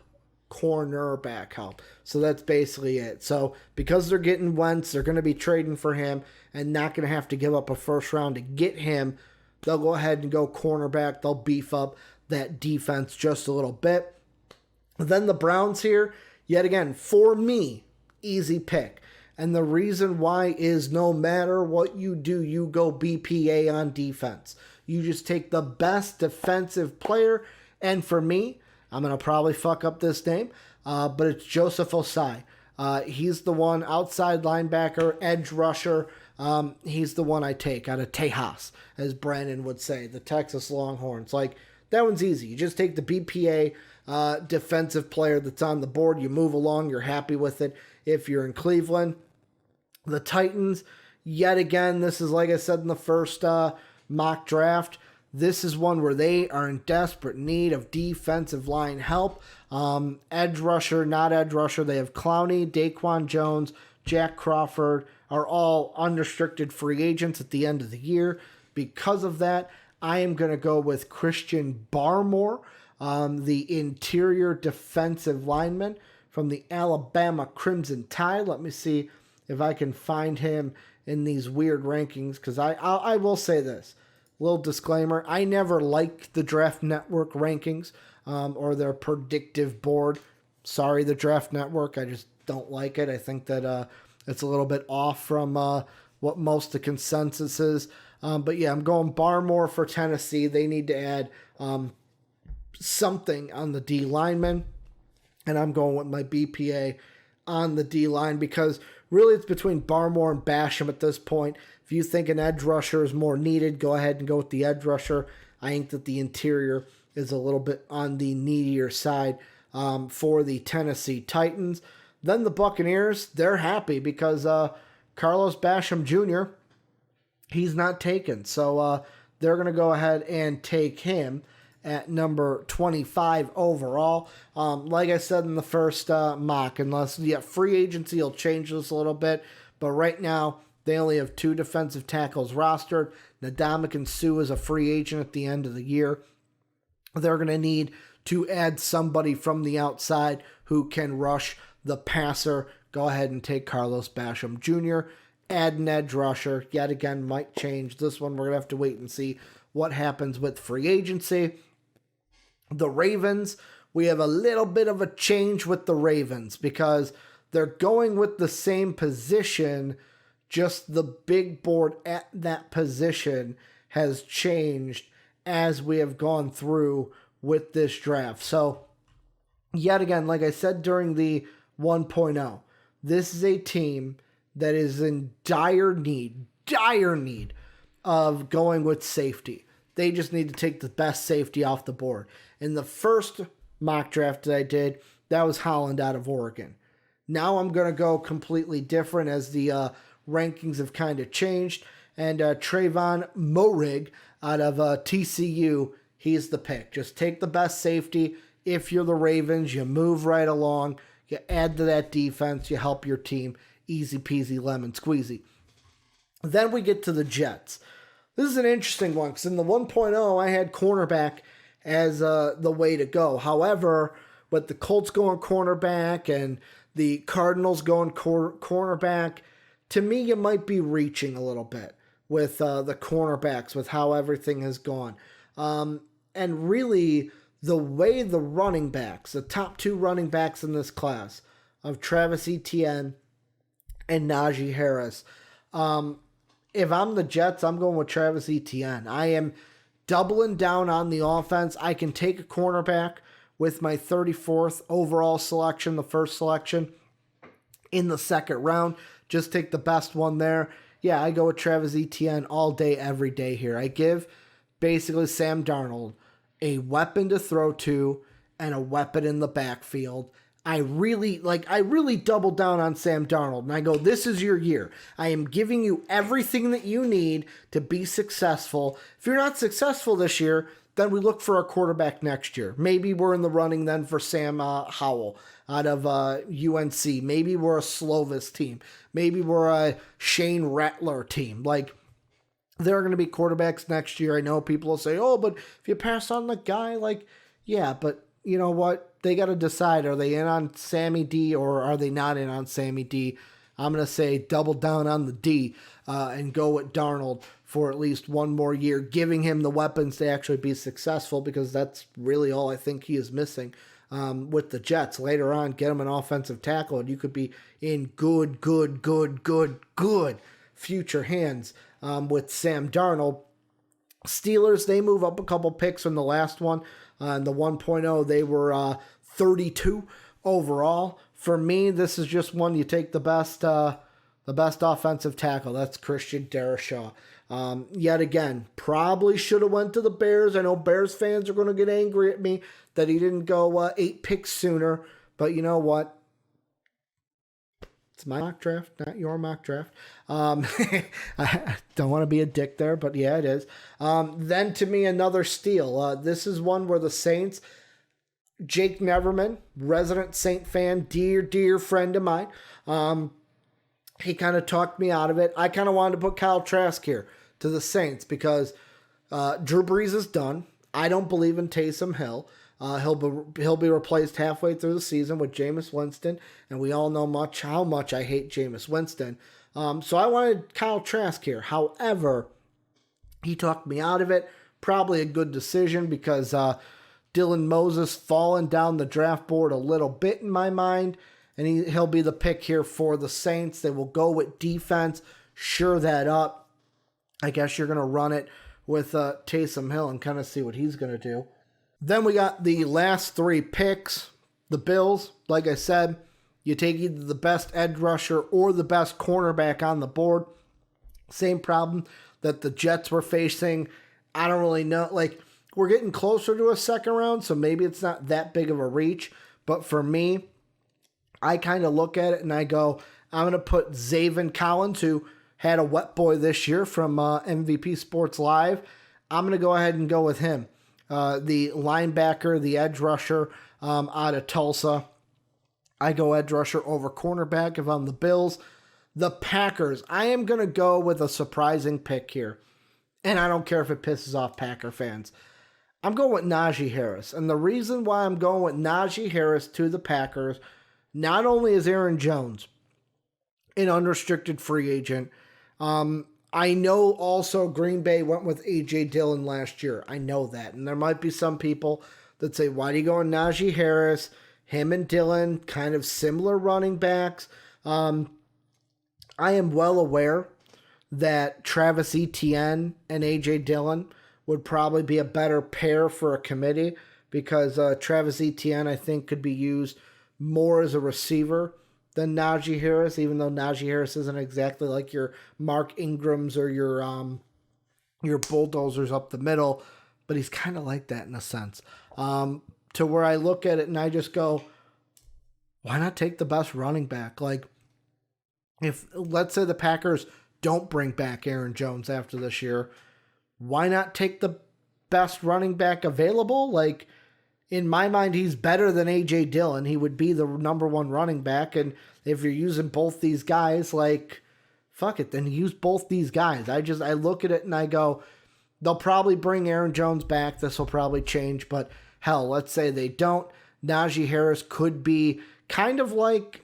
So that's basically it. So because they're getting Wentz, they're going to be trading for him and not going to have to give up a first round to get him. They'll go ahead and go cornerback. They'll beef up that defense just a little bit. Then the Browns here, yet again, for me, easy pick. And the reason why is no matter what you do, you go BPA on defense. You just take the best defensive player. And for me, I'm going to probably fuck up this name, but it's Joseph Osai. He's the one, outside linebacker, edge rusher. He's the one I take out of Tejas, as Brandon would say, the Texas Longhorns. Like, that one's easy. You just take the BPA defensive player that's on the board. You move along. You're happy with it if you're in Cleveland. The Titans, yet again, this is, like I said in the first mock draft, this is one where they are in desperate need of defensive line help. Edge rusher, not edge rusher. They have Clowney, Daquan Jones, Jack Crawford are all unrestricted free agents at the end of the year. Because of that, I am going to go with Christian Barmore, the interior defensive lineman from the Alabama Crimson Tide. Let me see if I can find him in these weird rankings, because I will say this. Little disclaimer, I never liked the Draft Network rankings or their predictive board. Sorry, the Draft Network. I just don't like it. I think that it's a little bit off from what most of the consensus is. But yeah, I'm going Barmore for Tennessee. They need to add something on the D lineman. And I'm going with my BPA on the D line because really it's between Barmore and Basham at this point. If you think an edge rusher is more needed, go ahead and go with the edge rusher. I think that the interior is a little bit on the needier side for the Tennessee Titans. Then the Buccaneers, they're happy because Carlos Basham Jr., he's not taken. So they're going to go ahead and take him at number 25 overall. Like I said in the first mock, unless free agency will change this a little bit, but right now they only have 2 defensive tackles rostered. Ndamukong Suh is a free agent at the end of the year. They're going to need to add somebody from the outside who can rush the passer. Go ahead and take Carlos Basham Jr., add an edge rusher. Yet again, might change. This one we're going to have to wait and see what happens with free agency. The Ravens, we have a little bit of a change with the Ravens because they're going with the same position, just the big board at that position has changed as we have gone through with this draft. So, yet again, like I said during the 1.0, this is a team that is in dire need of going with safety. They just need to take the best safety off the board. In the first mock draft that I did, that was Holland out of Oregon. Now I'm going to go completely different as the rankings have kind of changed. And Trayvon Moehrig out of TCU, he's the pick. Just take the best safety. If you're the Ravens, you move right along. You add to that defense. You help your team. Easy peasy lemon squeezy. Then we get to the Jets. This is an interesting one because in the 1.0, I had cornerback as the way to go. However, with the Colts going cornerback and the Cardinals going cornerback, to me, you might be reaching a little bit with the cornerbacks, with how everything has gone. And really, the way the running backs, the top 2 running backs in this class of Travis Etienne and Najee Harris, if I'm the Jets, I'm going with Travis Etienne. I am doubling down on the offense. I can take a cornerback with my 34th overall selection, the first selection in the second round. Just take the best one there. Yeah, I go with Travis Etienne all day, every day here. I give basically Sam Darnold a weapon to throw to and a weapon in the backfield. I really double down on Sam Darnold, and I go, this is your year. I am giving you everything that you need to be successful. If you're not successful this year, then we look for a quarterback next year. Maybe we're in the running then for Sam Howell out of UNC. Maybe we're a Slovis team. Maybe we're a Shane Rattler team. Like, there are going to be quarterbacks next year. I know people will say, oh, but if you pass on the guy, like, yeah, but you know what? They got to decide, are they in on Sammy D or are they not in on Sammy D? I'm going to say double down on the D and go with Darnold for at least one more year, giving him the weapons to actually be successful, because that's really all I think he is missing with the Jets. Later on, get him an offensive tackle and you could be in good future hands with Sam Darnold. Steelers, they move up a couple picks from the last one. In the 1.0, they were 32 overall. For me, this is just one you take the best offensive tackle. That's Christian Darrisaw. Yet again, probably should have went to the Bears. I know Bears fans are going to get angry at me that he didn't go 8 picks sooner. But you know what? It's my mock draft, not your mock draft. I don't want to be a dick there, but yeah, it is. Then to me, another steal. This is one where the Saints, Jake Neverman, resident Saint fan, dear friend of mine, he kind of talked me out of it. I kind of wanted to put Kyle Trask here to the Saints because Drew Brees is done. I don't believe in Taysom Hill. He'll be replaced halfway through the season with Jameis Winston, and we all know how much I hate Jameis Winston. So I wanted Kyle Trask here. However, he talked me out of it. Probably a good decision because Dylan Moses fallen down the draft board a little bit in my mind, and he'll be the pick here for the Saints. They will go with defense, sure that up. I guess you're going to run it with Taysom Hill and kind of see what he's going to do. Then we got the last 3 picks. The Bills, like I said, you take either the best edge rusher or the best cornerback on the board. Same problem that the Jets were facing. I don't really know. Like, we're getting closer to a second round, so maybe it's not that big of a reach. But for me, I kind of look at it and I go, I'm going to put Zaven Collins, who had a wet boy this year from MVP Sports Live. I'm going to go ahead and go with him. The linebacker, the edge rusher out of Tulsa. I go edge rusher over cornerback if I'm the Bills. The Packers, I am going to go with a surprising pick here. And I don't care if it pisses off Packer fans. I'm going with Najee Harris. And the reason why I'm going with Najee Harris to the Packers, not only is Aaron Jones an unrestricted free agent, I know also Green Bay went with A.J. Dillon last year. I know that. And there might be some people that say, why do you go on Najee Harris? Him and Dillon, kind of similar running backs. I am well aware that Travis Etienne and A.J. Dillon would probably be a better pair for a committee because Travis Etienne, I think, could be used more as a receiver than Najee Harris, even though Najee Harris isn't exactly like your Mark Ingrams or your bulldozers up the middle, but he's kind of like that in a sense. To where I look at it and I just go, why not take the best running back? Like, if, let's say the Packers don't bring back Aaron Jones after this year, why not take the best running back available? Like, in my mind, he's better than A.J. Dillon. He would be the number one running back. And if you're using both these guys, like, fuck it, then use both these guys. I look at it and I go, they'll probably bring Aaron Jones back. This will probably change. But hell, let's say they don't. Najee Harris could be kind of like,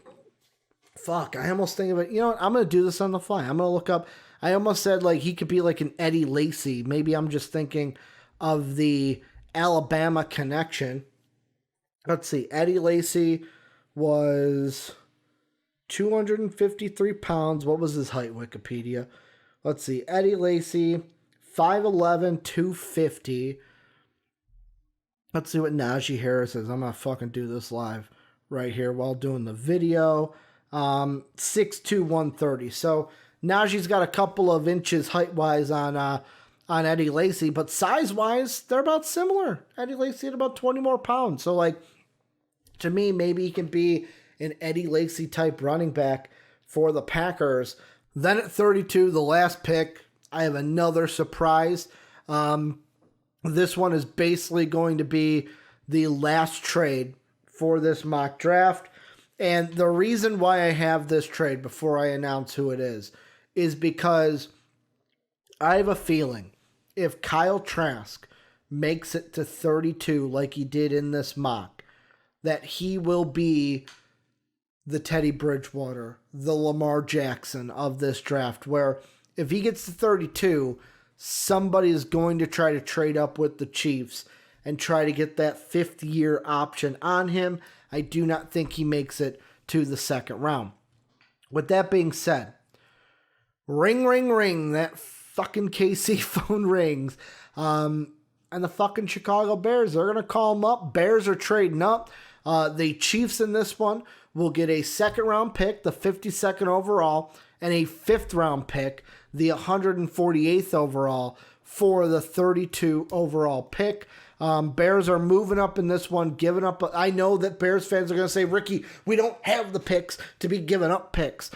fuck, I almost think of it. You know what? I'm going to do this on the fly. I'm going to look up. I almost said like he could be like an Eddie Lacy. Maybe I'm just thinking of the Alabama connection. Let's see. Eddie Lacy was 253 pounds. What was his height, Wikipedia? Let's see. Eddie Lacy, 5'11", 250. Let's see what Najee Harris is. I'm going to fucking do this live right here while doing the video. 6'2", 130. So Najee's got a couple of inches height-wise on Eddie Lacy, but size-wise, they're about similar. Eddie Lacy had about 20 more pounds. So, like, to me, maybe he can be an Eddie Lacy type running back for the Packers. Then at 32, the last pick, I have another surprise. This one is basically going to be the last trade for this mock draft. And the reason why I have this trade before I announce who it is because I have a feeling if Kyle Trask makes it to 32 like he did in this mock, that he will be the Teddy Bridgewater, the Lamar Jackson of this draft, where if he gets to 32, somebody is going to try to trade up with the Chiefs and try to get that fifth-year option on him. I do not think he makes it to the second round. With that being said, ring, ring, ring, that fucking KC phone rings. And the fucking Chicago Bears, they're going to call him up. Bears are trading up. The Chiefs in this one will get a second-round pick, the 52nd overall, and a fifth-round pick, the 148th overall, for the 32 overall pick. Bears are moving up in this one, giving up. I know that Bears fans are going to say, Ricky, we don't have the picks to be giving up picks.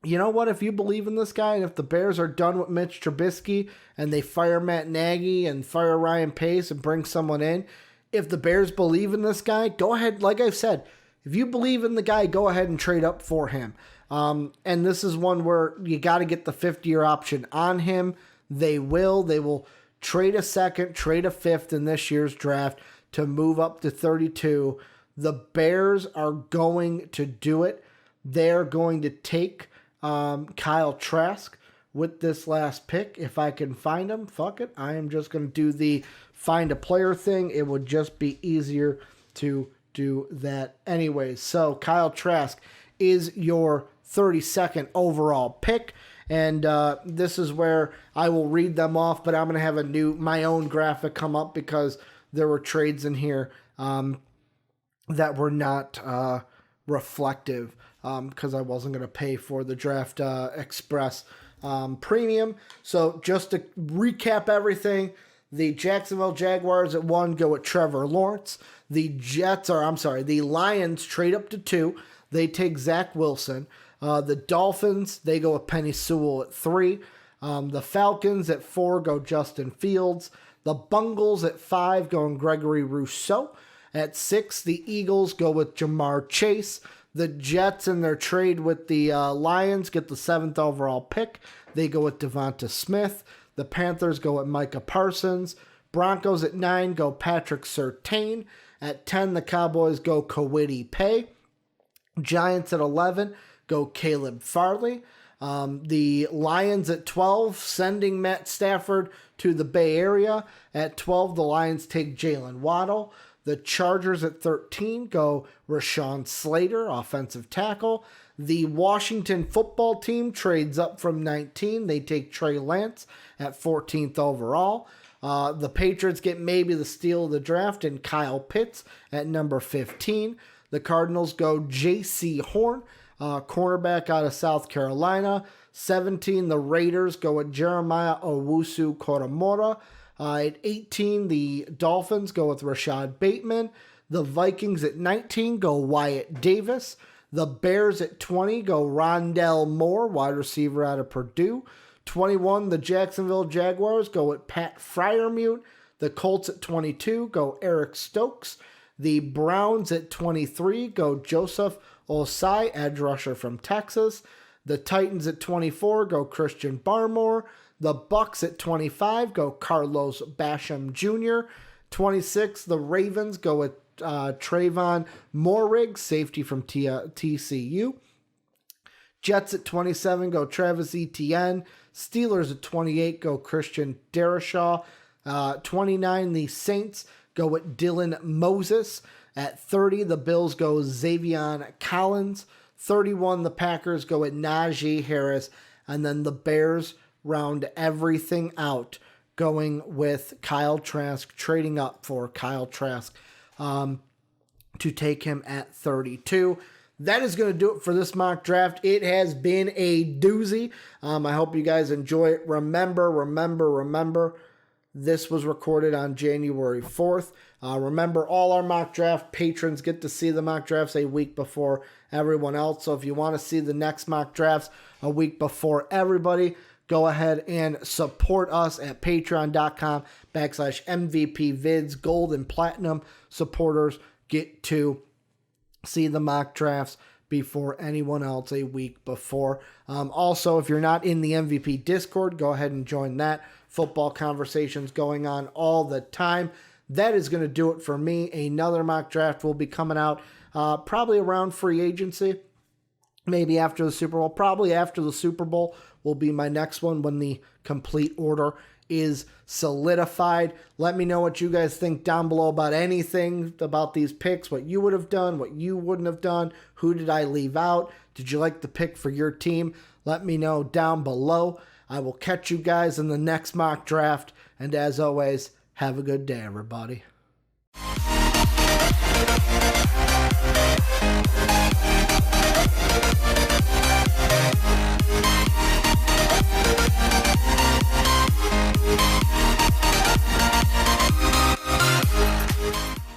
You know what? If you believe in this guy, and if the Bears are done with Mitch Trubisky and they fire Matt Nagy and fire Ryan Pace and bring someone in, if the Bears believe in this guy, go ahead. Like I've said, if you believe in the guy, go ahead and trade up for him. And this is one where you got to get the fifth-year option on him. They will. They will trade a second, trade a fifth in this year's draft to move up to 32. The Bears are going to do it. They're going to take Kyle Trask with this last pick. If I can find him, fuck it. I am just going to do the find a player thing. It would just be easier to do that anyways. So Kyle Trask is your 32nd overall pick. And this is where I will read them off, but I'm going to have my own graphic come up because there were trades in here that were not reflective because I wasn't going to pay for the Draft Express premium. So just to recap everything, The Jacksonville Jaguars at 1 go with Trevor Lawrence. The Lions trade up to 2. They take Zach Wilson. The Dolphins, they go with Penei Sewell at 3. The Falcons at 4 go Justin Fields. The Bungles at 5 going Gregory Rousseau. At 6, the Eagles go with Jamar Chase. The Jets in their trade with the Lions get the 7th overall pick. They go with Devonta Smith. The Panthers go with Micah Parsons. Broncos at 9 go Patrick Surtain. At 10, the Cowboys go Kwity Paye. Giants at 11 go Caleb Farley. The Lions at 12, sending Matt Stafford to the Bay Area. At 12, the Lions take Jalen Waddle. The Chargers at 13 go Rashawn Slater, offensive tackle. The Washington football team trades up from 19. They take Trey Lance at 14th overall. The Patriots get maybe the steal of the draft and Kyle Pitts at number 15. The Cardinals go J.C. Horn, cornerback out of South Carolina. 17, the Raiders go with Jeremiah Owusu-Koramoah. At 18, the Dolphins go with Rashad Bateman. The Vikings at 19 go Wyatt Davis. The Bears at 20 go Rondell Moore, wide receiver out of Purdue. 21, the Jacksonville Jaguars go with Pat Freiermuth. The Colts at 22 go Eric Stokes. The Browns at 23 go Joseph Osai, edge rusher from Texas. The Titans at 24 go Christian Barmore. The Bucks at 25 go Carlos Basham Jr. 26, the Ravens go with Trayvon Moehrig, safety from TCU. Jets at 27 go Travis Etienne. Steelers at 28 go Christian Darrisaw. 29, the Saints go with Dylan Moses. At 30, the Bills go Zavion Collins. 31, the Packers go with Najee Harris. And then the Bears round everything out, going with Kyle Trask, trading up for Kyle Trask to take him at 32. That is going to do it for this mock draft. It has been a doozy. I hope you guys enjoy it. Remember, this was recorded on January 4th. Remember, all our mock draft patrons get to see the mock drafts a week before everyone else. So if you want to see the next mock drafts a week before everybody, go ahead and support us at patreon.com/MVPvids. Gold and platinum supporters get to see the mock drafts before anyone else a week before. Also, if you're not in the MVP Discord, go ahead and join that. Football conversations going on all the time. That is going to do it for me. Another mock draft will be coming out probably around free agency, maybe after the Super Bowl. Probably after the Super Bowl will be my next one when the complete order is solidified. Let me know what you guys think down below about anything about these picks, what you would have done, what you wouldn't have done, who did I leave out, did you like the pick for your team? Let me know down below. I will catch you guys in the next mock draft, and as always, have a good day, everybody.